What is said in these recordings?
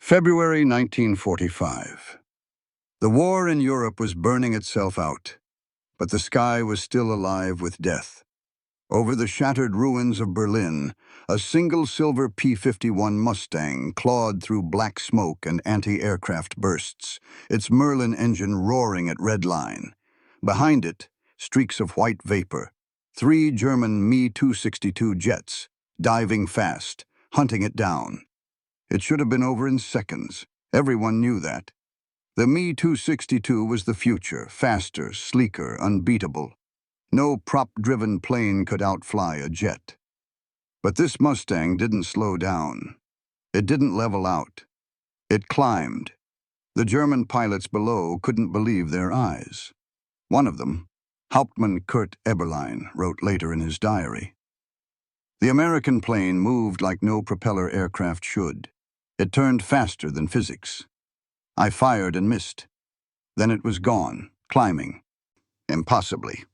February 1945. The war in Europe was burning itself out, but the sky was still alive with death. Over the shattered ruins of Berlin, a single silver P-51 Mustang clawed through black smoke and anti-aircraft bursts, its Merlin engine roaring at red line. Behind it, streaks of white vapor, 3 German Me-262 jets, diving fast, hunting it down. It should have been over in seconds. Everyone knew that. The Me-262 was the future, faster, sleeker, unbeatable. No prop-driven plane could outfly a jet. But this Mustang didn't slow down. It didn't level out. It climbed. The German pilots below couldn't believe their eyes. One of them, Hauptmann Kurt Eberlein, wrote later in his diary, "The American plane moved like no propeller aircraft should. It turned faster than physics. I fired and missed. Then it was gone, climbing. Impossibly."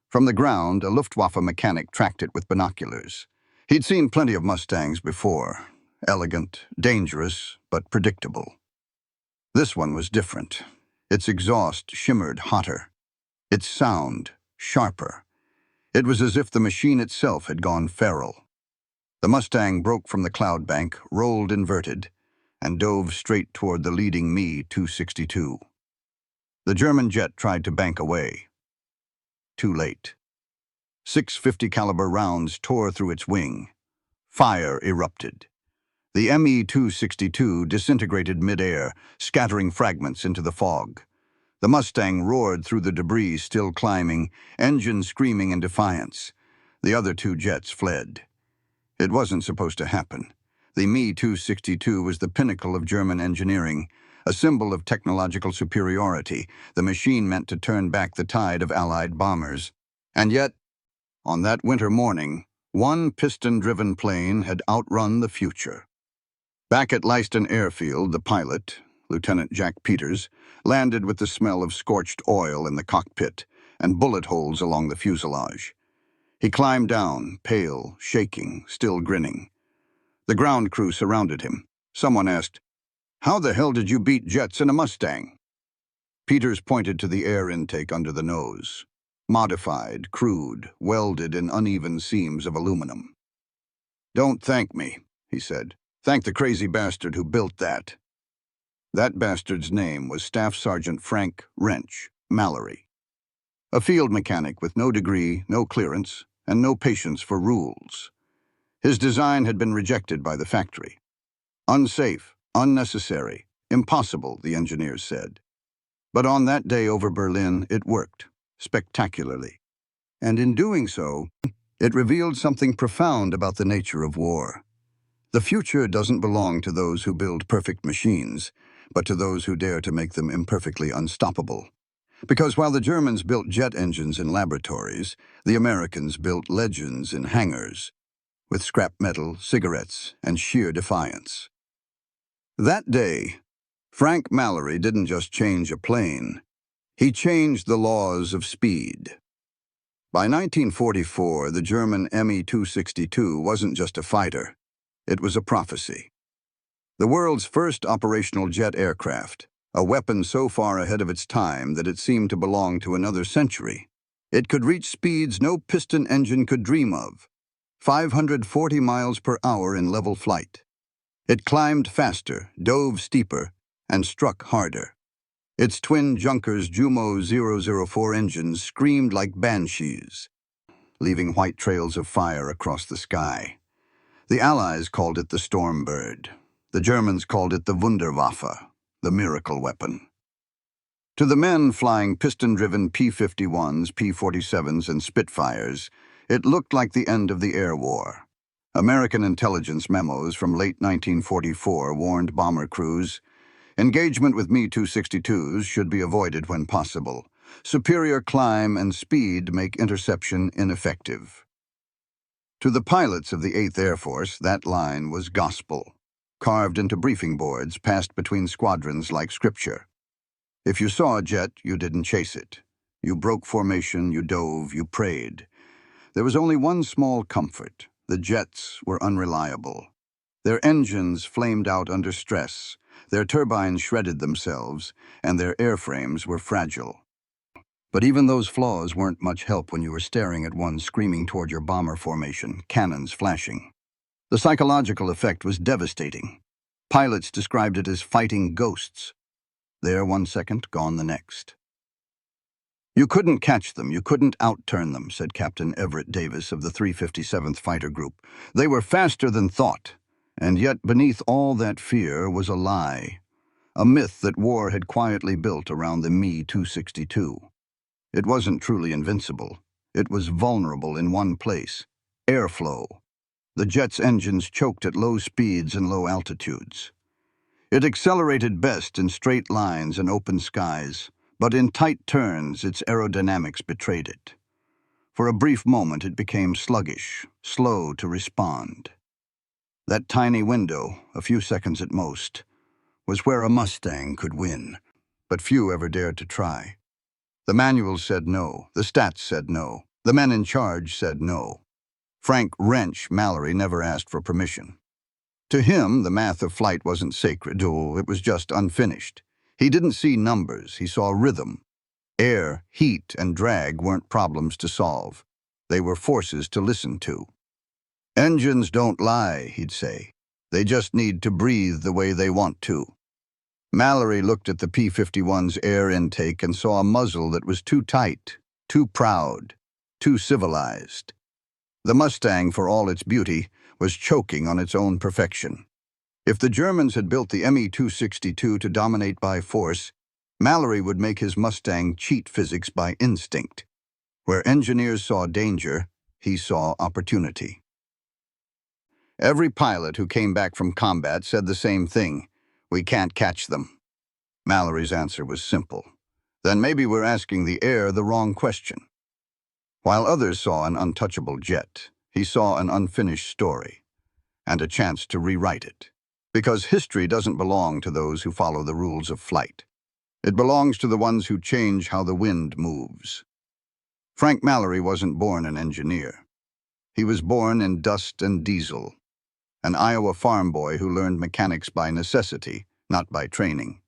From the ground, a Luftwaffe mechanic tracked it with binoculars. He'd seen plenty of Mustangs before. Elegant, dangerous, but predictable. This one was different. Its exhaust shimmered hotter. Its sound sharper. It was as if the machine itself had gone feral. The Mustang broke from the cloud bank, rolled inverted, and dove straight toward the leading Me-262. The German jet tried to bank away. Too late. 650 caliber rounds tore through its wing. Fire erupted. The Me-262 disintegrated midair, scattering fragments into the fog. The Mustang roared through the debris, still climbing, engine screaming in defiance. The other 2 jets fled. It wasn't supposed to happen. The Me-262 was the pinnacle of German engineering, a symbol of technological superiority, the machine meant to turn back the tide of Allied bombers. And yet, on that winter morning, one piston-driven plane had outrun the future. Back at Leiston Airfield, the pilot, Lieutenant Jack Peters, landed with the smell of scorched oil in the cockpit and bullet holes along the fuselage. He climbed down, pale, shaking, still grinning. The ground crew surrounded him. Someone asked, "How the hell did you beat jets in a Mustang?" Peters pointed to the air intake under the nose. Modified, crude, welded in uneven seams of aluminum. "Don't thank me," he said. "Thank the crazy bastard who built that." That bastard's name was Staff Sergeant Frank Mallory. A field mechanic with no degree, no clearance, and no patience for rules. His design had been rejected by the factory. Unsafe, unnecessary, impossible, the engineers said. But on that day over Berlin, it worked, spectacularly. And in doing so, it revealed something profound about the nature of war. The future doesn't belong to those who build perfect machines, but to those who dare to make them imperfectly unstoppable. Because while the Germans built jet engines in laboratories, the Americans built legends in hangars, with scrap metal, cigarettes, and sheer defiance. That day, Frank Mallory didn't just change a plane. He changed the laws of speed. By 1944, the German Me-262 wasn't just a fighter. It was a prophecy. The world's first operational jet aircraft, a weapon so far ahead of its time that it seemed to belong to another century. It could reach speeds no piston engine could dream of, 540 miles per hour in level flight. It climbed faster, dove steeper, and struck harder. Its twin Junkers Jumo 004 engines screamed like banshees, leaving white trails of fire across the sky. The Allies called it the Storm Bird. The Germans called it the Wunderwaffe, the miracle weapon. To the men flying piston-driven P-51s, P-47s, and Spitfires, it looked like the end of the air war. American intelligence memos from late 1944 warned bomber crews, engagement with Me-262s should be avoided when possible. Superior climb and speed make interception ineffective. To the pilots of the 8th Air Force, that line was gospel, carved into briefing boards passed between squadrons like scripture. If you saw a jet, you didn't chase it. You broke formation, you dove, you prayed. There was only one small comfort. The jets were unreliable. Their engines flamed out under stress, their turbines shredded themselves, and their airframes were fragile. But even those flaws weren't much help when you were staring at one screaming toward your bomber formation, cannons flashing. The psychological effect was devastating. Pilots described it as fighting ghosts. There 1 second, gone the next. You couldn't catch them, you couldn't outturn them, said Captain Everett Davis of the 357th Fighter Group. They were faster than thought, and yet beneath all that fear was a lie, a myth that war had quietly built around the Me-262. It wasn't truly invincible. It was vulnerable in one place: airflow. The jet's engines choked at low speeds and low altitudes. It accelerated best in straight lines and open skies, but in tight turns its aerodynamics betrayed it. For a brief moment it became sluggish, slow to respond. That tiny window, a few seconds at most, was where a Mustang could win, but few ever dared to try. The manuals said no, the stats said no, the men in charge said no. Frank "Wrench" Mallory never asked for permission. To him, the math of flight wasn't sacred, it was just unfinished. He didn't see numbers, he saw rhythm. Air, heat, and drag weren't problems to solve. They were forces to listen to. Engines don't lie, he'd say. They just need to breathe the way they want to. Mallory looked at the P-51's air intake and saw a muzzle that was too tight, too proud, too civilized. The Mustang, for all its beauty, was choking on its own perfection. If the Germans had built the Me-262 to dominate by force, Mallory would make his Mustang cheat physics by instinct. Where engineers saw danger, he saw opportunity. Every pilot who came back from combat said the same thing: "We can't catch them." Mallory's answer was simple: "Then maybe we're asking the air the wrong question." While others saw an untouchable jet, he saw an unfinished story, and a chance to rewrite it. Because history doesn't belong to those who follow the rules of flight. It belongs to the ones who change how the wind moves. Frank Mallory wasn't born an engineer. He was born in dust and diesel, an Iowa farm boy who learned mechanics by necessity, not by training.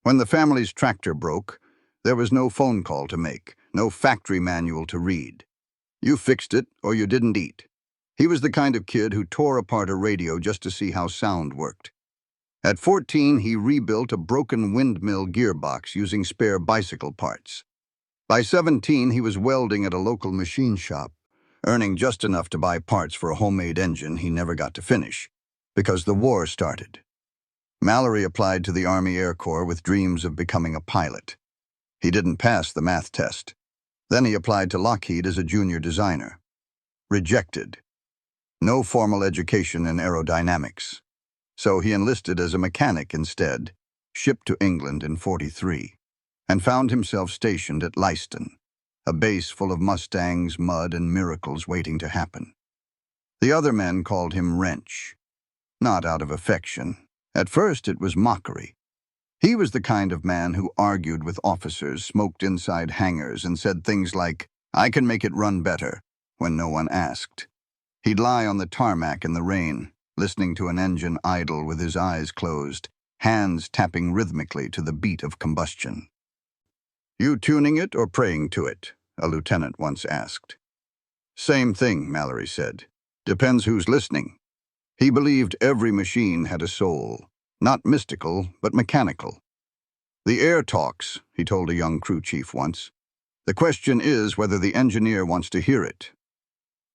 When the family's tractor broke, there was no phone call to make, no factory manual to read. You fixed it or you didn't eat. He was the kind of kid who tore apart a radio just to see how sound worked. At 14, he rebuilt a broken windmill gearbox using spare bicycle parts. By 17, he was welding at a local machine shop, earning just enough to buy parts for a homemade engine he never got to finish, because the war started. Mallory applied to the Army Air Corps with dreams of becoming a pilot. He didn't pass the math test. Then he applied to Lockheed as a junior designer. Rejected. No formal education in aerodynamics. So he enlisted as a mechanic instead, shipped to England in '43, and found himself stationed at Leiston, a base full of Mustangs, mud, and miracles waiting to happen. The other men called him Wrench, not out of affection. At first it was mockery. He was the kind of man who argued with officers, smoked inside hangars, and said things like, "I can make it run better," when no one asked. He'd lie on the tarmac in the rain, listening to an engine idle with his eyes closed, hands tapping rhythmically to the beat of combustion. "You tuning it or praying to it?" a lieutenant once asked. "Same thing," Mallory said. "Depends who's listening." He believed every machine had a soul, not mystical, but mechanical. "The air talks," he told a young crew chief once. "The question is whether the engineer wants to hear it."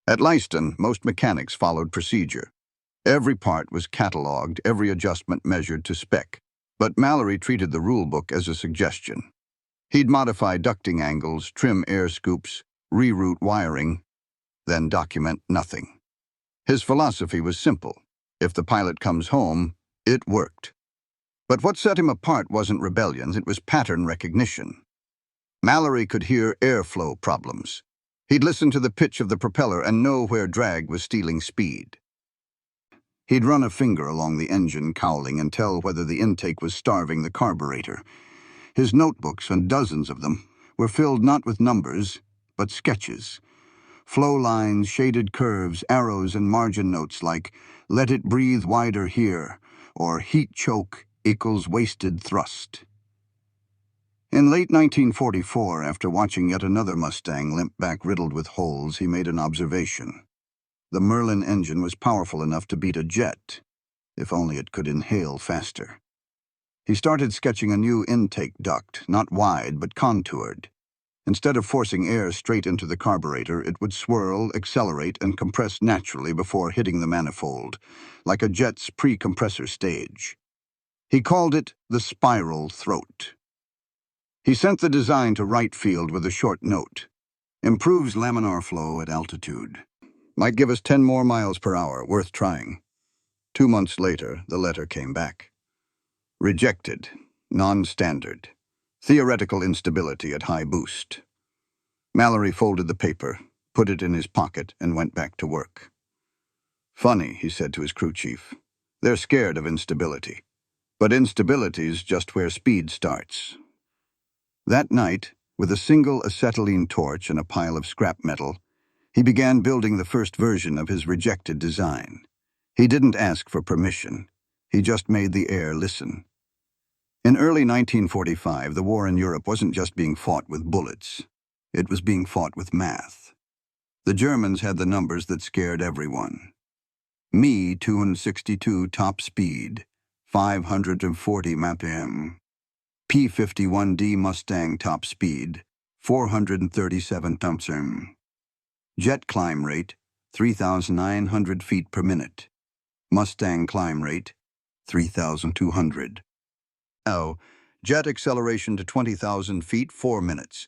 At Leiston, most mechanics followed procedure. Every part was catalogued, every adjustment measured to spec. But Mallory treated the rulebook as a suggestion. He'd modify ducting angles, trim air scoops, reroute wiring, then document nothing. His philosophy was simple. If the pilot comes home, it worked. But what set him apart wasn't rebellion, it was pattern recognition. Mallory could hear airflow problems. He'd listen to the pitch of the propeller and know where drag was stealing speed. He'd run a finger along the engine cowling and tell whether the intake was starving the carburetor. His notebooks, and dozens of them, were filled not with numbers, but sketches. flow lines, shaded curves, arrows, and margin notes like "let it breathe wider here" or "heat choke equals wasted thrust." In late 1944, after watching yet another Mustang limp back riddled with holes, he made an observation. The Merlin engine was powerful enough to beat a jet, if only it could inhale faster. He started sketching a new intake duct, not wide but contoured. Instead of forcing air straight into the carburetor, it would swirl, accelerate, and compress naturally before hitting the manifold, like a jet's pre-compressor stage. He called it the spiral throat. He sent the design to Wright Field with a short note. "Improves laminar flow at altitude. Might give us 10 more miles per hour, worth trying." 2 months later, the letter came back. "Rejected. Non-standard. Theoretical instability at high boost." Mallory folded the paper, put it in his pocket, and went back to work. "Funny," he said to his crew chief. "They're scared of instability. But instability's just where speed starts." That night, with a single acetylene torch and a pile of scrap metal, he began building the first version of his rejected design. He didn't ask for permission. He just made the air listen. In early 1945, the war in Europe wasn't just being fought with bullets. It was being fought with math. The Germans had the numbers that scared everyone. Me 262 top speed, 540 mpm. P-51D Mustang top speed, 437 mpm. Jet climb rate, 3,900 feet per minute. Mustang climb rate, 3,200. Jet acceleration to 20,000 feet, 4 minutes.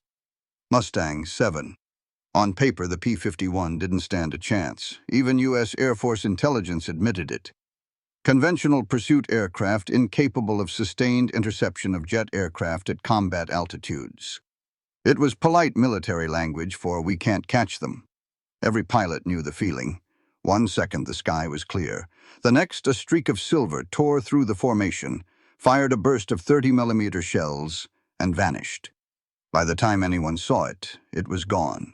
Mustang, 7. On paper, the P-51 didn't stand a chance. Even U.S. Air Force intelligence admitted it. Conventional pursuit aircraft incapable of sustained interception of jet aircraft at combat altitudes. It was polite military language for "we can't catch them." Every pilot knew the feeling. 1 second the sky was clear. The next, a streak of silver tore through the formation, fired a burst of 30mm shells, and vanished. By the time anyone saw it, it was gone.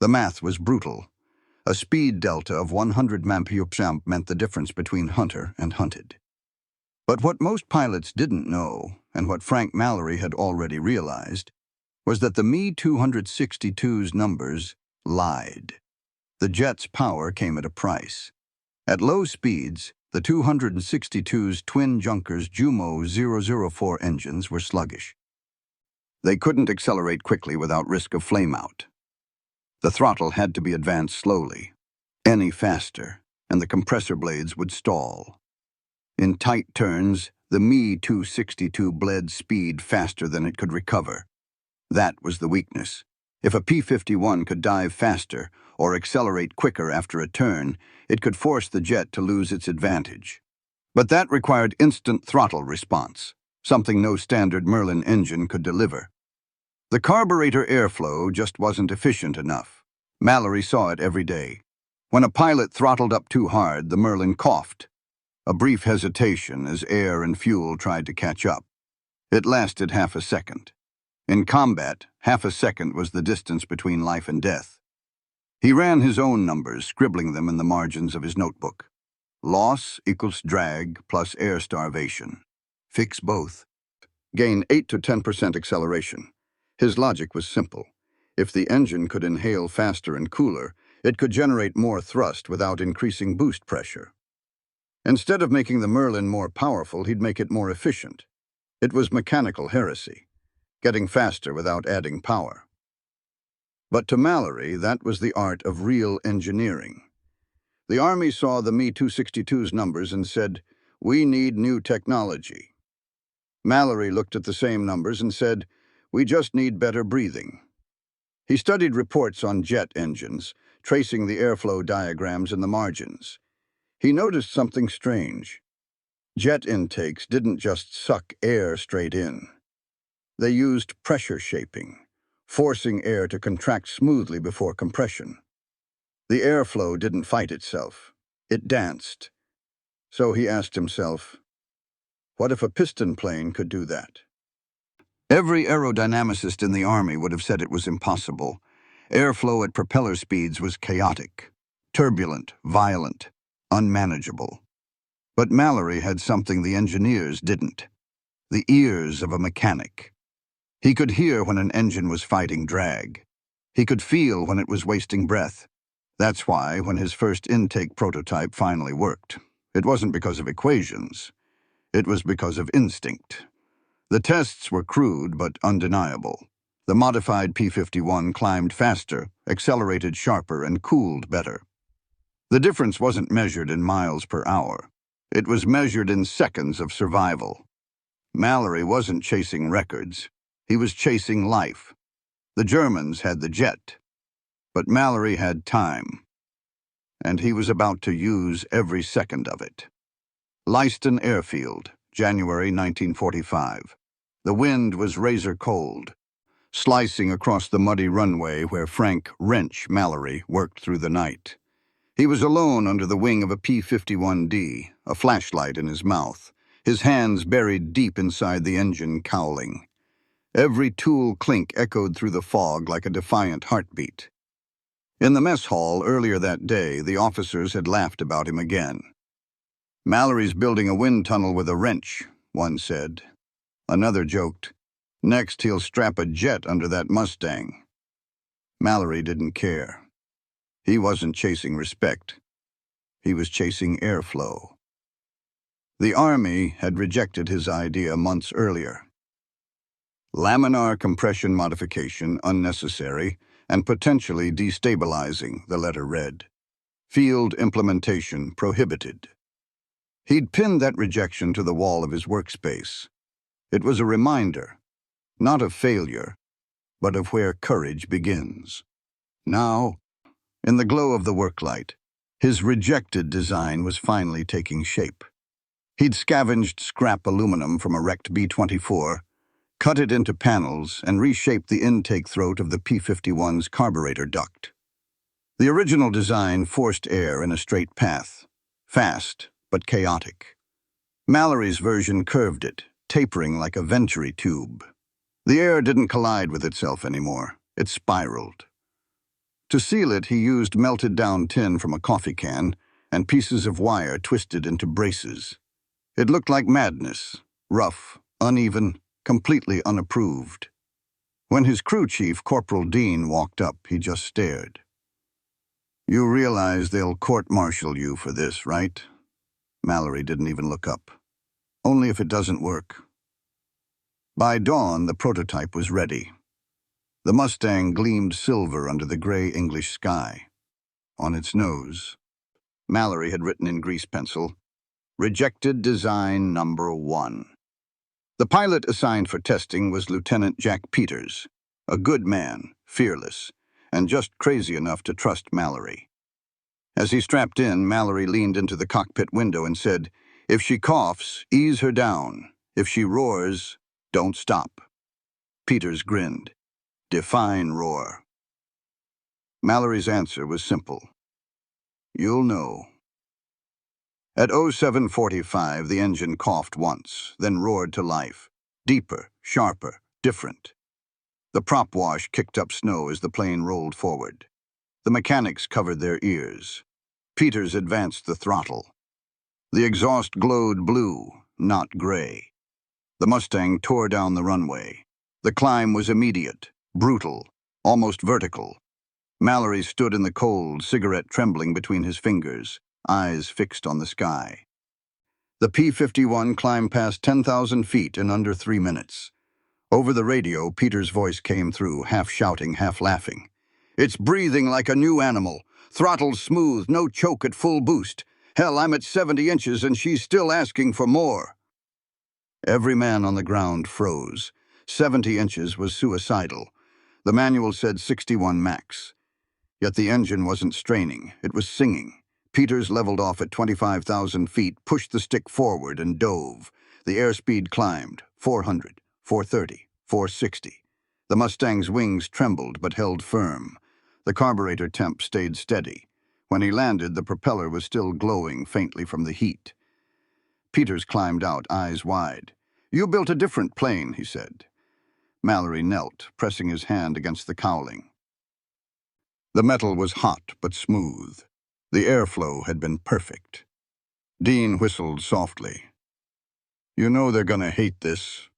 The math was brutal. A speed delta of 100 mph meant the difference between hunter and hunted. But what most pilots didn't know, and what Frank Mallory had already realized, was that the Me-262's numbers lied. The jet's power came at a price. At low speeds, the 262's twin Junkers Jumo 004 engines were sluggish. They couldn't accelerate quickly without risk of flameout. The throttle had to be advanced slowly. Any faster, and the compressor blades would stall. In tight turns, the Me-262 bled speed faster than it could recover. That was the weakness. If a P-51 could dive faster or accelerate quicker after a turn, it could force the jet to lose its advantage. But that required instant throttle response, something no standard Merlin engine could deliver. The carburetor airflow just wasn't efficient enough. Mallory saw it every day. When a pilot throttled up too hard, the Merlin coughed. A brief hesitation as air and fuel tried to catch up. It lasted half a second. In combat, half a second was the distance between life and death. He ran his own numbers, scribbling them in the margins of his notebook. Loss equals drag plus air starvation. Fix both. Gain 8 to 10% acceleration. His logic was simple. If the engine could inhale faster and cooler, it could generate more thrust without increasing boost pressure. Instead of making the Merlin more powerful, he'd make it more efficient. It was mechanical heresy, getting faster without adding power. But to Mallory, that was the art of real engineering. The Army saw the Me-262's numbers and said, "We need new technology." Mallory looked at the same numbers and said, "We just need better breathing." He studied reports on jet engines, tracing the airflow diagrams in the margins. He noticed something strange. Jet intakes didn't just suck air straight in. They used pressure shaping, forcing air to contract smoothly before compression. The airflow didn't fight itself. It danced. So he asked himself, what if a piston plane could do that? Every aerodynamicist in the Army would have said it was impossible. Airflow at propeller speeds was chaotic, turbulent, violent, unmanageable. But Mallory had something the engineers didn't: the ears of a mechanic. He could hear when an engine was fighting drag. He could feel when it was wasting breath. That's why, when his first intake prototype finally worked, it wasn't because of equations. It was because of instinct. The tests were crude but undeniable. The modified P-51 climbed faster, accelerated sharper, and cooled better. The difference wasn't measured in miles per hour. It was measured in seconds of survival. Mallory wasn't chasing records. He was chasing life. The Germans had the jet, but Mallory had time, and he was about to use every second of it. Leiston Airfield, January 1945. The wind was razor cold, slicing across the muddy runway where Frank "Wrench" Mallory worked through the night. He was alone under the wing of a P-51D, a flashlight in his mouth, his hands buried deep inside the engine cowling. Every tool clink echoed through the fog like a defiant heartbeat. In the mess hall earlier that day, the officers had laughed about him again. "Mallory's building a wind tunnel with a wrench," one said. Another joked, "Next he'll strap a jet under that Mustang." Mallory didn't care. He wasn't chasing respect. He was chasing airflow. The Army had rejected his idea months earlier. Laminar compression modification unnecessary and potentially destabilizing, the letter read. Field implementation prohibited. He'd pinned that rejection to the wall of his workspace. It was a reminder, not of failure, but of where courage begins. Now, in the glow of the worklight, his rejected design was finally taking shape. He'd scavenged scrap aluminum from a wrecked B-24, cut it into panels, and reshaped the intake throat of the P-51's carburetor duct. The original design forced air in a straight path, fast but chaotic. Mallory's version curved it, tapering like a venturi tube. The air didn't collide with itself anymore. It spiraled. To seal it, he used melted-down tin from a coffee can and pieces of wire twisted into braces. It looked like madness, rough, uneven, completely unapproved. When his crew chief, Corporal Dean, walked up, he just stared. "You realize they'll court-martial you for this, right?" Mallory didn't even look up. "Only if it doesn't work." By dawn, the prototype was ready. The Mustang gleamed silver under the gray English sky. On its nose, Mallory had written in grease pencil, "Rejected Design Number 1." The pilot assigned for testing was Lieutenant Jack Peters, a good man, fearless, and just crazy enough to trust Mallory. As he strapped in, Mallory leaned into the cockpit window and said, "If she coughs, ease her down. If she roars, don't stop." Peters grinned. "Define roar." Mallory's answer was simple. "You'll know." At 07:45, the engine coughed once, then roared to life. Deeper, sharper, different. The prop wash kicked up snow as the plane rolled forward. The mechanics covered their ears. Peters advanced the throttle. The exhaust glowed blue, not gray. The Mustang tore down the runway. The climb was immediate, brutal, almost vertical. Mallory stood in the cold, cigarette trembling between his fingers, eyes fixed on the sky. The P-51 climbed past 10,000 feet in under 3 minutes. Over the radio, Peter's voice came through, half shouting, half laughing. "It's breathing like a new animal. Throttle's smooth, no choke at full boost. Hell, I'm at 70 inches and she's still asking for more." Every man on the ground froze. 70 inches was suicidal. The manual said 61 max. Yet the engine wasn't straining. It was singing. Peters leveled off at 25,000 feet, pushed the stick forward, and dove. The airspeed climbed, 400, 430, 460. The Mustang's wings trembled but held firm. The carburetor temp stayed steady. When he landed, the propeller was still glowing faintly from the heat. Peters climbed out, eyes wide. "You built a different plane," he said. Mallory knelt, pressing his hand against the cowling. The metal was hot but smooth. The airflow had been perfect. Dean whistled softly. "You know they're gonna hate this."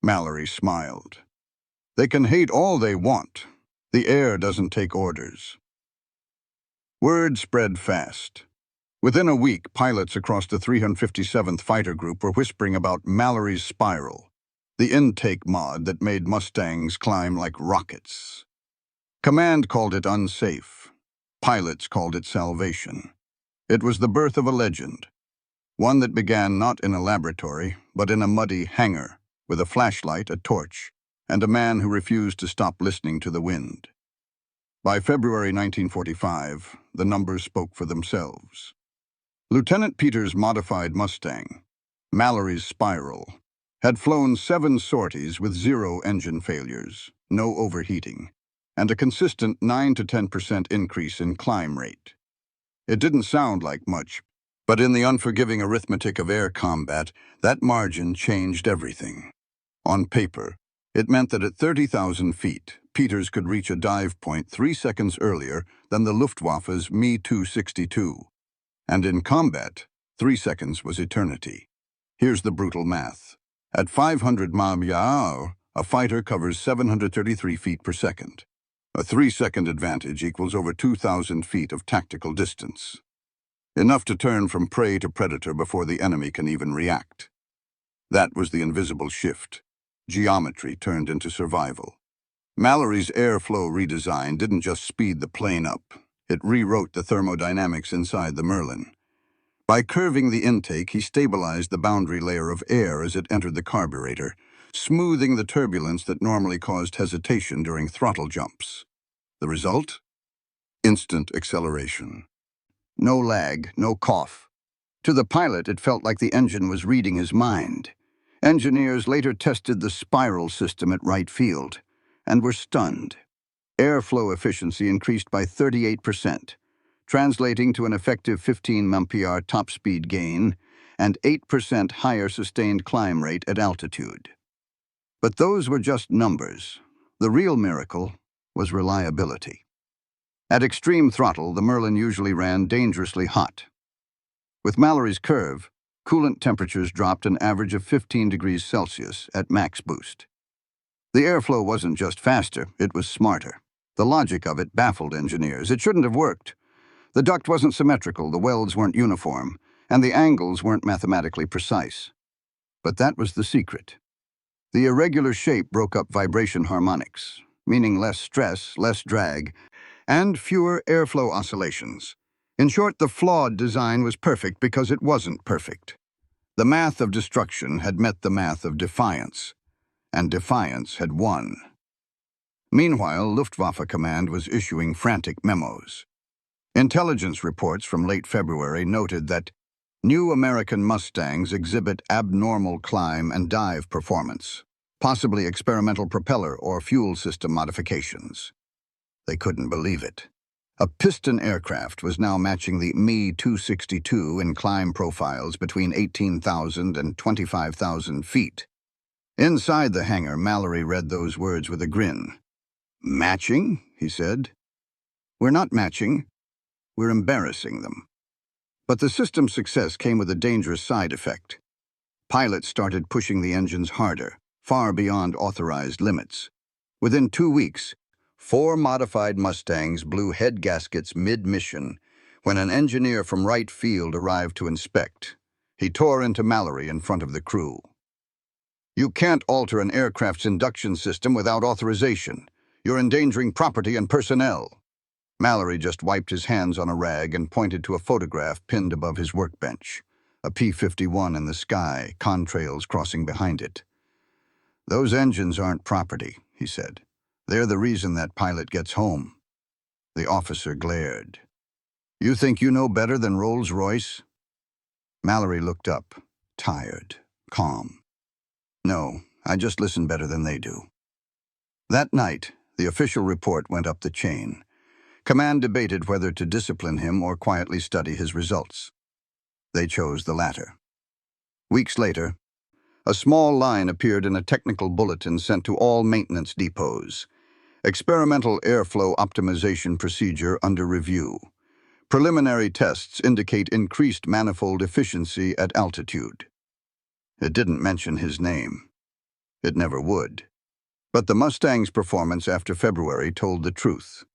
Mallory smiled. "They can hate all they want. The air doesn't take orders." Word spread fast. Within a week, pilots across the 357th Fighter Group were whispering about Mallory's spiral, the intake mod that made Mustangs climb like rockets. Command called it unsafe. Pilots called it salvation. It was the birth of a legend, one that began not in a laboratory, but in a muddy hangar, with a flashlight, a torch, and a man who refused to stop listening to the wind. By February 1945, the numbers spoke for themselves. Lieutenant Peters' modified Mustang, Mallory's Spiral, had flown 7 sorties with 0 engine failures, no overheating, and a consistent 9 to 10% increase in climb rate. It didn't sound like much, but in the unforgiving arithmetic of air combat, that margin changed everything. On paper, it meant that at 30,000 feet, Peters could reach a dive point 3 seconds earlier than the Luftwaffe's Me-262. And in combat, 3 seconds was eternity. Here's the brutal math. At 500 mph, a fighter covers 733 feet per second. A 3-second advantage equals over 2,000 feet of tactical distance. Enough to turn from prey to predator before the enemy can even react. That was the invisible shift. Geometry turned into survival. Mallory's airflow redesign didn't just speed the plane up. It rewrote the thermodynamics inside the Merlin. By curving the intake, he stabilized the boundary layer of air as it entered the carburetor, smoothing the turbulence that normally caused hesitation during throttle jumps. The result? Instant acceleration. No lag, no cough. To the pilot, it felt like the engine was reading his mind. Engineers later tested the spiral system at Wright Field and were stunned. Airflow efficiency increased by 38%, translating to an effective 15 mph top speed gain and 8% higher sustained climb rate at altitude. But those were just numbers. The real miracle was reliability. At extreme throttle, the Merlin usually ran dangerously hot. With Mallory's curve, coolant temperatures dropped an average of 15 degrees Celsius at max boost. The airflow wasn't just faster, it was smarter. The logic of it baffled engineers. It shouldn't have worked. The duct wasn't symmetrical, the welds weren't uniform, and the angles weren't mathematically precise. But that was the secret. The irregular shape broke up vibration harmonics, meaning less stress, less drag, and fewer airflow oscillations. In short, the flawed design was perfect because it wasn't perfect. The math of destruction had met the math of defiance, and defiance had won. Meanwhile, Luftwaffe Command was issuing frantic memos. Intelligence reports from late February noted that new American Mustangs exhibit abnormal climb and dive performance, possibly experimental propeller or fuel system modifications. They couldn't believe it. A piston aircraft was now matching the Me-262 in climb profiles between 18,000 and 25,000 feet. Inside the hangar, Mallory read those words with a grin. "Matching?" he said. "We're not matching. We're embarrassing them." But the system's success came with a dangerous side effect. Pilots started pushing the engines harder, far beyond authorized limits. Within 2 weeks, 4 modified Mustangs blew head gaskets mid-mission when an engineer from Wright Field arrived to inspect. He tore into Mallory in front of the crew. "You can't alter an aircraft's induction system without authorization. You're endangering property and personnel." Mallory just wiped his hands on a rag and pointed to a photograph pinned above his workbench. A P-51 in the sky, contrails crossing behind it. "Those engines aren't property," he said. "They're the reason that pilot gets home." The officer glared. "You think you know better than Rolls-Royce?" Mallory looked up, tired, calm. "No, I just listen better than they do." That night, the official report went up the chain. Command debated whether to discipline him or quietly study his results. They chose the latter. Weeks later, a small line appeared in a technical bulletin sent to all maintenance depots. Experimental airflow optimization procedure under review. Preliminary tests indicate increased manifold efficiency at altitude. It didn't mention his name. It never would. But the Mustang's performance after February told the truth.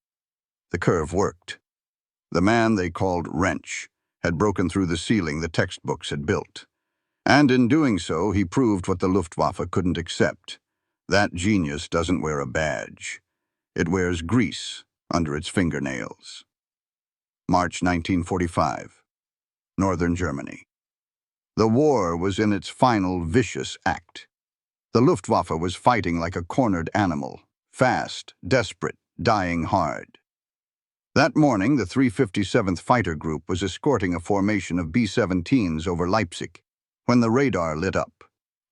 The curve worked. The man they called Wrench had broken through the ceiling the textbooks had built. And in doing so, he proved what the Luftwaffe couldn't accept. That genius doesn't wear a badge. It wears grease under its fingernails. March 1945, Northern Germany. The war was in its final vicious act. The Luftwaffe was fighting like a cornered animal, fast, desperate, dying hard. That morning, the 357th Fighter Group was escorting a formation of B-17s over Leipzig when the radar lit up.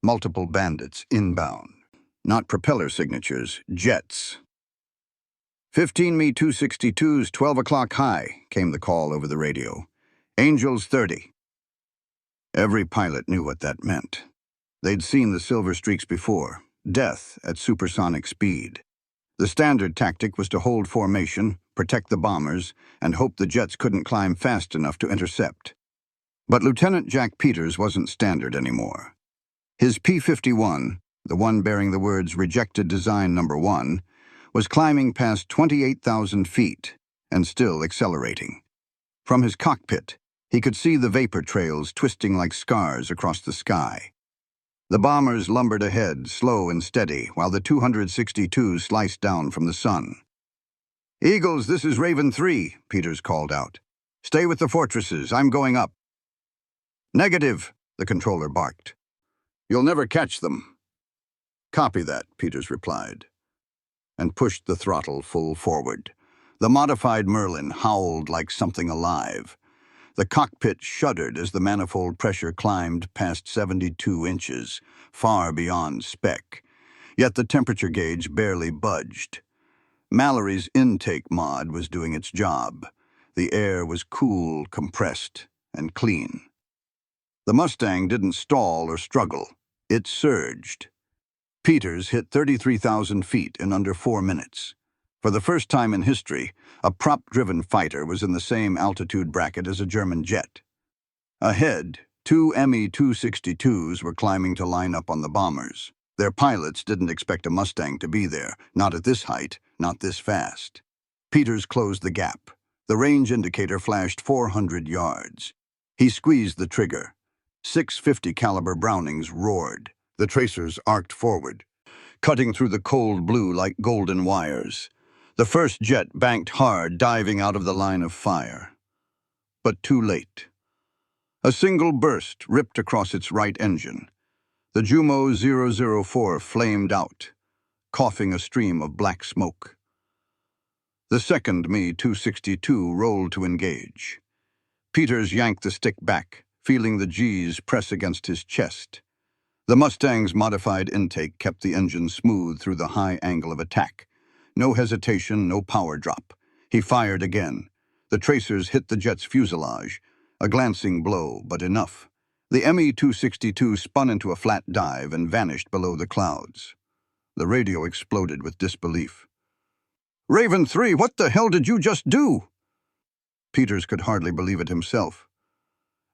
Multiple bandits inbound. Not propeller signatures, jets. 15 Me-262s, 12 o'clock high, came the call over the radio. Angels 30. Every pilot knew what that meant. They'd seen the silver streaks before, death at supersonic speed. The standard tactic was to hold formation, protect the bombers, and hope the jets couldn't climb fast enough to intercept. But Lieutenant Jack Peters wasn't standard anymore. His P-51, the one bearing the words Rejected Design Number 1, was climbing past 28,000 feet and still accelerating. From his cockpit, he could see the vapor trails twisting like scars across the sky. The bombers lumbered ahead, slow and steady, while the 262 sliced down from the sun. "Eagles, this is Raven 3, Peters called out. "Stay with the fortresses. I'm going up." "Negative," the controller barked. "You'll never catch them." "Copy that," Peters replied, and pushed the throttle full forward. The modified Merlin howled like something alive. The cockpit shuddered as the manifold pressure climbed past 72 inches, far beyond spec. Yet the temperature gauge barely budged. Mallory's intake mod was doing its job. The air was cool, compressed, and clean. The Mustang didn't stall or struggle. It surged. Peters hit 33,000 feet in under 4 minutes. For the first time in history, a prop-driven fighter was in the same altitude bracket as a German jet. Ahead, 2 Me-262s were climbing to line up on the bombers. Their pilots didn't expect a Mustang to be there, not at this height, not this fast. Peters closed the gap. The range indicator flashed 400 yards. He squeezed the trigger. 650 caliber Brownings roared. The tracers arced forward, cutting through the cold blue like golden wires. The first jet banked hard, diving out of the line of fire. But too late. A single burst ripped across its right engine. The Jumo 004 flamed out, coughing a stream of black smoke. The second Me-262 rolled to engage. Peters yanked the stick back, feeling the G's press against his chest. The Mustang's modified intake kept the engine smooth through the high angle of attack. No hesitation, no power drop. He fired again. The tracers hit the jet's fuselage. A glancing blow, but enough. The Me-262 spun into a flat dive and vanished below the clouds. The radio exploded with disbelief. "Raven 3, what the hell did you just do?" Peters could hardly believe it himself.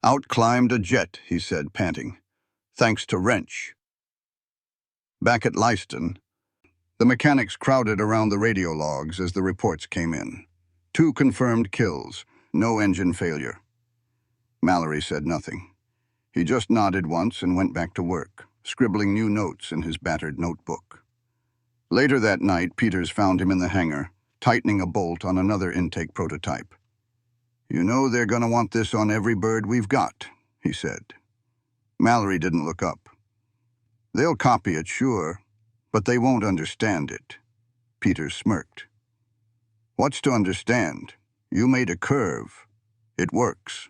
"Out-climbed a jet," he said, panting. "Thanks to Wrench." Back at Leiston, the mechanics crowded around the radio logs as the reports came in. 2 confirmed kills, no engine failure. Mallory said nothing. He just nodded once and went back to work, scribbling new notes in his battered notebook. Later that night, Peters found him in the hangar, tightening a bolt on another intake prototype. "You know they're going to want this on every bird we've got," he said. Mallory didn't look up. "They'll copy it, sure, but they won't understand it." Peters smirked. "What's to understand? You made a curve. It works."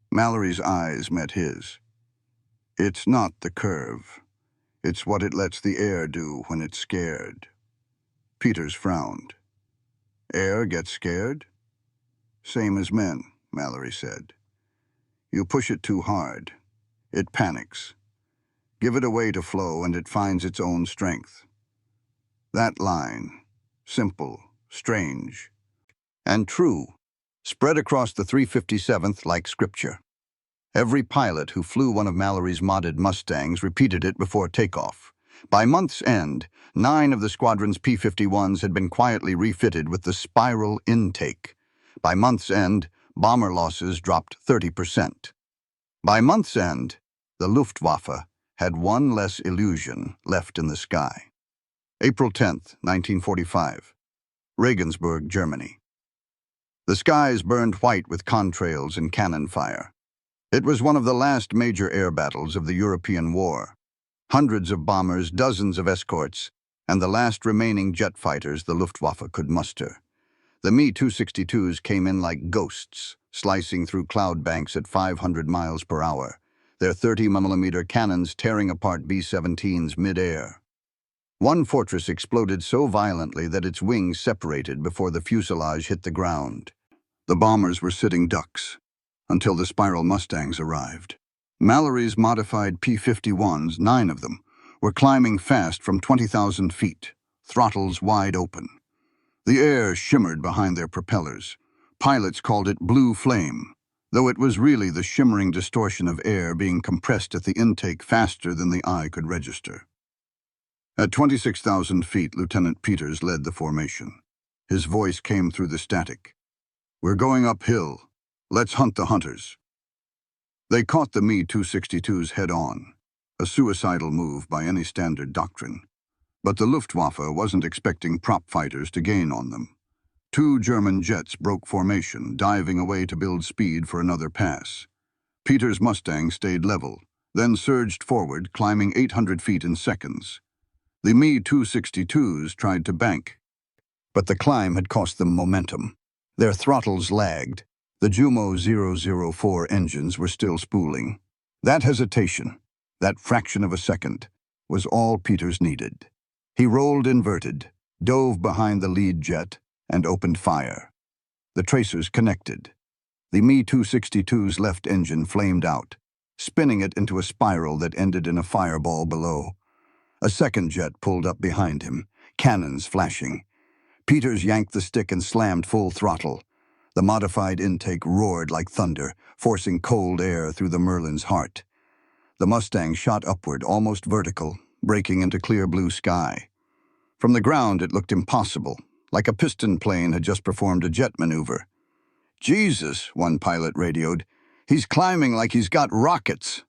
Mallory's eyes met his. "It's not the curve. It's what it lets the air do when it's scared." Peters frowned. "Air gets scared?" "Same as men," Mallory said. "You push it too hard. It panics. Give it a way to flow and it finds its own strength. That line, simple, strange, and true, spread across the 357th like scripture. Every pilot who flew one of Mallory's modded Mustangs repeated it before takeoff. By month's end, 9 of the squadron's P-51s had been quietly refitted with the spiral intake. By month's end, bomber losses dropped 30%. By month's end, the Luftwaffe had one less illusion left in the sky. April 10th, 1945. Regensburg, Germany. The skies burned white with contrails and cannon fire. It was one of the last major air battles of the European War. Hundreds of bombers, dozens of escorts, and the last remaining jet fighters the Luftwaffe could muster. The Me-262s came in like ghosts, slicing through cloud banks at 500 miles per hour, their 30mm cannons tearing apart B-17s mid-air. One fortress exploded so violently that its wings separated before the fuselage hit the ground. The bombers were sitting ducks until the spiral Mustangs arrived. Mallory's modified P-51s, 9 of them, were climbing fast from 20,000 feet, throttles wide open. The air shimmered behind their propellers. Pilots called it blue flame, though it was really the shimmering distortion of air being compressed at the intake faster than the eye could register. At 26,000 feet, Lieutenant Peters led the formation. His voice came through the static. "We're going uphill. Let's hunt the hunters." They caught the Me-262s head-on, a suicidal move by any standard doctrine. But the Luftwaffe wasn't expecting prop fighters to gain on them. 2 German jets broke formation, diving away to build speed for another pass. Peters' Mustang stayed level, then surged forward, climbing 800 feet in seconds. The Me-262s tried to bank, but the climb had cost them momentum. Their throttles lagged. The Jumo 004 engines were still spooling. That hesitation, that fraction of a second, was all Peters needed. He rolled inverted, dove behind the lead jet, and opened fire. The tracers connected. The Me-262's left engine flamed out, spinning it into a spiral that ended in a fireball below. A second jet pulled up behind him, cannons flashing. Peters yanked the stick and slammed full throttle. The modified intake roared like thunder, forcing cold air through the Merlin's heart. The Mustang shot upward, almost vertical, breaking into clear blue sky. From the ground, it looked impossible, like a piston plane had just performed a jet maneuver. "Jesus," one pilot radioed. "He's climbing like he's got rockets."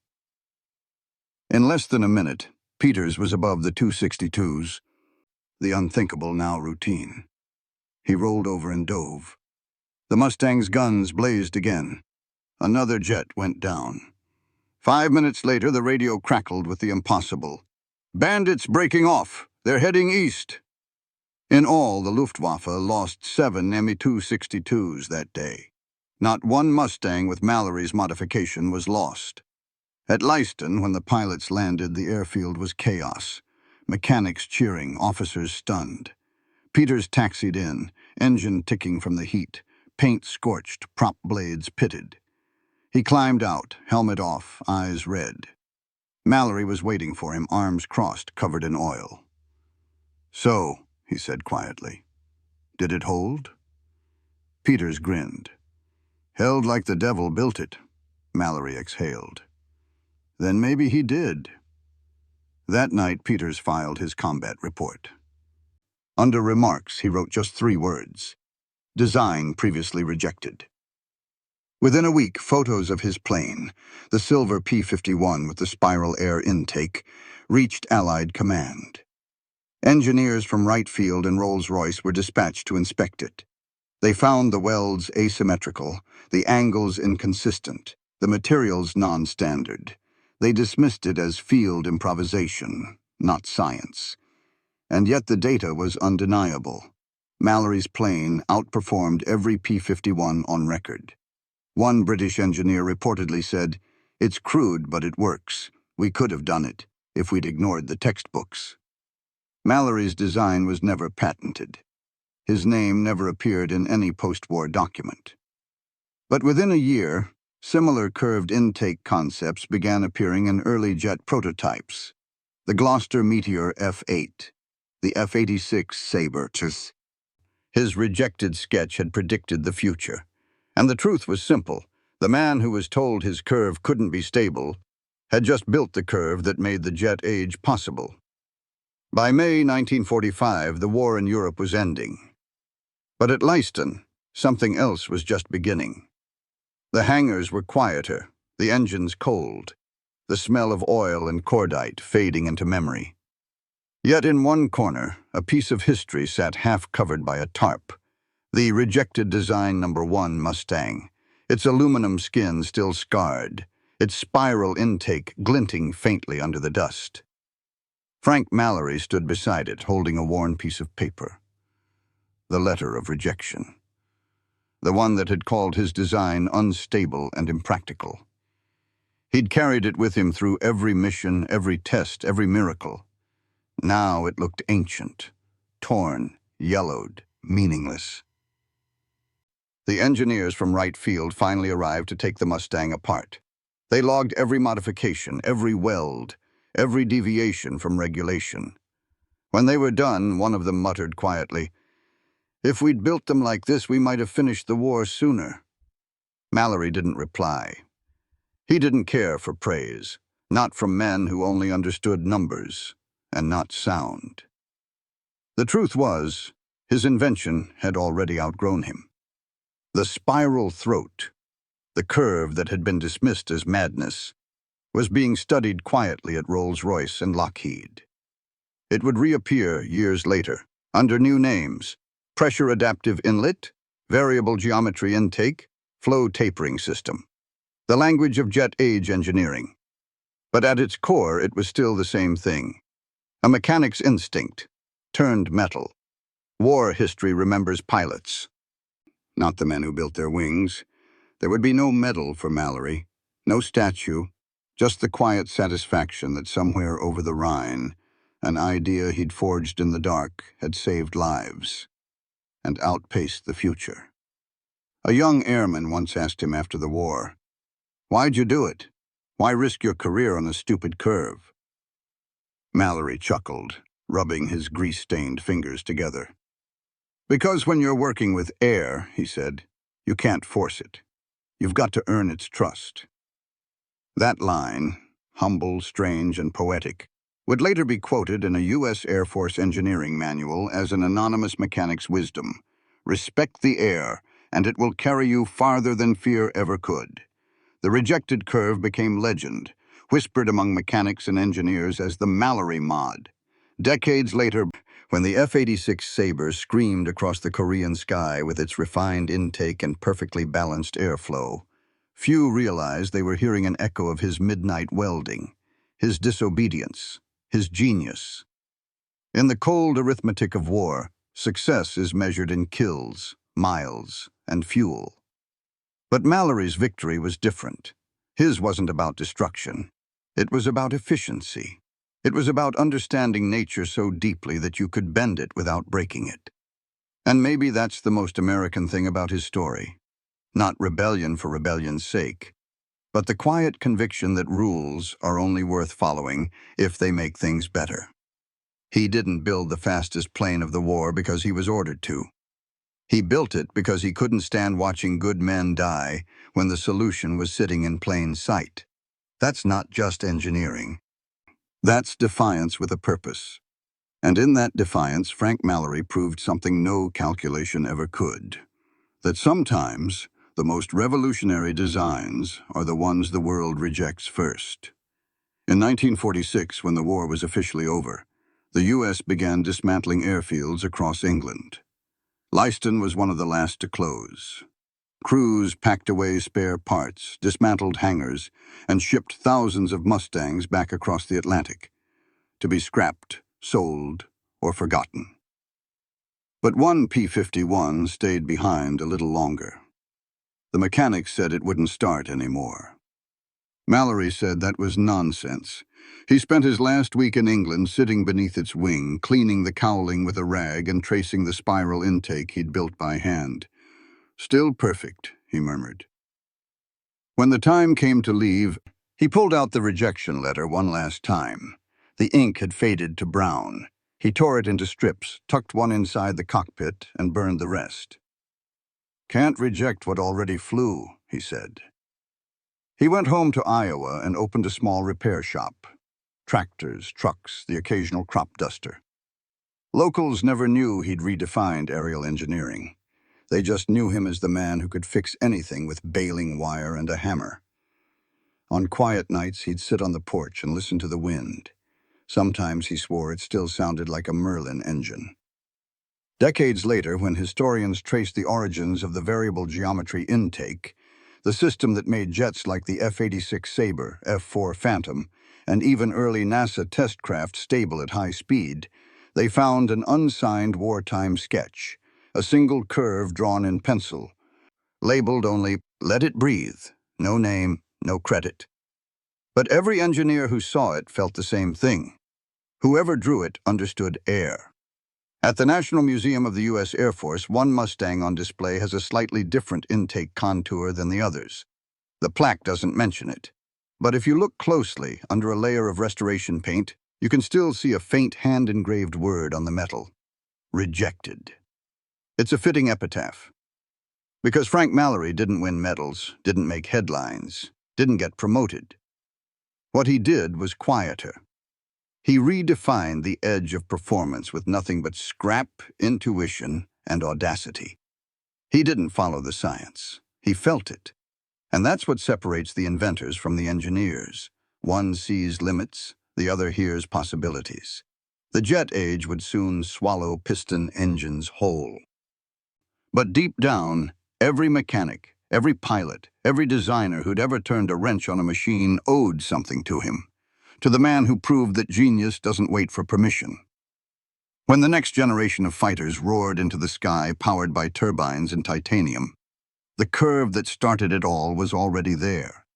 In less than a minute, Peters was above the 262s, the unthinkable now routine. He rolled over and dove. The Mustang's guns blazed again. Another jet went down. 5 minutes later, the radio crackled with the impossible. "Bandits breaking off. They're heading east." In all, the Luftwaffe lost 7 Me-262s that day. Not one Mustang with Mallory's modification was lost. At Leiston, when the pilots landed, the airfield was chaos. Mechanics cheering, officers stunned. Peters taxied in, engine ticking from the heat, paint scorched, prop blades pitted. He climbed out, helmet off, eyes red. Mallory was waiting for him, arms crossed, covered in oil. "So," he said quietly, "did it hold?" Peters grinned. "Held like the devil built it," Mallory exhaled. "Then maybe he did." That night, Peters filed his combat report. Under remarks, he wrote just 3 words. "Design previously rejected." Within a week, photos of his plane, the silver P-51 with the spiral air intake, reached Allied command. Engineers from Wright Field and Rolls-Royce were dispatched to inspect it. They found the welds asymmetrical, the angles inconsistent, the materials non-standard. They dismissed it as field improvisation, not science. And yet the data was undeniable. Mallory's plane outperformed every P-51 on record. One British engineer reportedly said, "It's crude, but it works. We could have done it if we'd ignored the textbooks." Mallory's design was never patented. His name never appeared in any post-war document. But within a year, similar curved intake concepts began appearing in early jet prototypes. The Gloucester Meteor F-8, the F-86 Sabre, His rejected sketch had predicted the future. And the truth was simple. The man who was told his curve couldn't be stable had just built the curve that made the jet age possible. By May 1945, the war in Europe was ending. But at Leiston, something else was just beginning. The hangars were quieter, the engines cold, the smell of oil and cordite fading into memory. Yet in one corner, a piece of history sat half covered by a tarp. The rejected design #1 Mustang, its aluminum skin still scarred, its spiral intake glinting faintly under the dust. Frank Mallory stood beside it, holding a worn piece of paper. The letter of rejection. The one that had called his design unstable and impractical. He'd carried it with him through every mission, every test, every miracle. Now it looked ancient, torn, yellowed, meaningless. The engineers from Wright Field finally arrived to take the Mustang apart. They logged every modification, every weld, every deviation from regulation. When they were done, one of them muttered quietly, "If we'd built them like this, we might have finished the war sooner." Mallory didn't reply. He didn't care for praise, not from men who only understood numbers and not sound. The truth was, his invention had already outgrown him. The spiral throat, the curve that had been dismissed as madness, was being studied quietly at Rolls-Royce and Lockheed. It would reappear years later, under new names: pressure adaptive inlet, variable geometry intake, flow tapering system. The language of jet age engineering. But at its core, it was still the same thing. A mechanic's instinct, turned metal. War history remembers pilots, not the men who built their wings. There would be no medal for Mallory, no statue, just the quiet satisfaction that somewhere over the Rhine, an idea he'd forged in the dark had saved lives and outpaced the future. A young airman once asked him after the war, "Why'd you do it? Why risk your career on a stupid curve?" Mallory chuckled, rubbing his grease-stained fingers together. "Because when you're working with air," he said, "you can't force it. You've got to earn its trust." That line, humble, strange, and poetic, would later be quoted in a U.S. Air Force engineering manual as an anonymous mechanic's wisdom. Respect the air, and it will carry you farther than fear ever could. The rejected curve became legend, whispered among mechanics and engineers as the Mallory mod. Decades later, when the F-86 Sabre screamed across the Korean sky with its refined intake and perfectly balanced airflow, few realized they were hearing an echo of his midnight welding, his disobedience, his genius. In the cold arithmetic of war, success is measured in kills, miles, and fuel. But Mallory's victory was different. His wasn't about destruction. It was about efficiency. It was about understanding nature so deeply that you could bend it without breaking it. And maybe that's the most American thing about his story. Not rebellion for rebellion's sake, but the quiet conviction that rules are only worth following if they make things better. He didn't build the fastest plane of the war because he was ordered to. He built it because he couldn't stand watching good men die when the solution was sitting in plain sight. That's not just engineering. That's defiance with a purpose. And in that defiance, Frank Mallory proved something no calculation ever could. That sometimes the most revolutionary designs are the ones the world rejects first. In 1946, when the war was officially over, the U.S. began dismantling airfields across England. Leiston was one of the last to close. Crews packed away spare parts, dismantled hangars, and shipped thousands of Mustangs back across the Atlantic, to be scrapped, sold, or forgotten. But one P-51 stayed behind a little longer. The mechanics said it wouldn't start anymore. Mallory said that was nonsense. He spent his last week in England sitting beneath its wing, cleaning the cowling with a rag and tracing the spiral intake he'd built by hand. "Still perfect," he murmured. When the time came to leave, he pulled out the rejection letter one last time. The ink had faded to brown. He tore it into strips, tucked one inside the cockpit, and burned the rest. "Can't reject what already flew," he said. He went home to Iowa and opened a small repair shop. Tractors, trucks, the occasional crop duster. Locals never knew he'd redefined aerial engineering. They just knew him as the man who could fix anything with baling wire and a hammer. On quiet nights, he'd sit on the porch and listen to the wind. Sometimes he swore it still sounded like a Merlin engine. Decades later, when historians traced the origins of the variable geometry intake, the system that made jets like the F-86 Sabre, F-4 Phantom, and even early NASA test craft stable at high speed, they found an unsigned wartime sketch, a single curve drawn in pencil, labeled only "Let it breathe," no name, no credit. But every engineer who saw it felt the same thing. Whoever drew it understood air. At the National Museum of the U.S. Air Force, one Mustang on display has a slightly different intake contour than the others. The plaque doesn't mention it. But if you look closely, under a layer of restoration paint, you can still see a faint hand-engraved word on the metal: rejected. It's a fitting epitaph. Because Frank Mallory didn't win medals, didn't make headlines, didn't get promoted. What he did was quieter. He redefined the edge of performance with nothing but scrap, intuition, and audacity. He didn't follow the science. He felt it. And that's what separates the inventors from the engineers. One sees limits, the other hears possibilities. The jet age would soon swallow piston engines whole. But deep down, every mechanic, every pilot, every designer who'd ever turned a wrench on a machine owed something to him, to the man who proved that genius doesn't wait for permission. When the next generation of fighters roared into the sky powered by turbines and titanium, the curve that started it all was already there.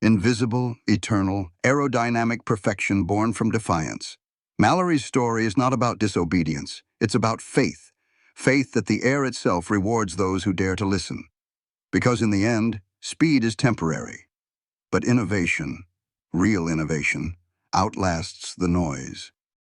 Invisible, eternal, aerodynamic perfection born from defiance. Mallory's story is not about disobedience, it's about faith. Faith that the air itself rewards those who dare to listen. Because in the end, speed is temporary. But innovation, real innovation, outlasts the noise.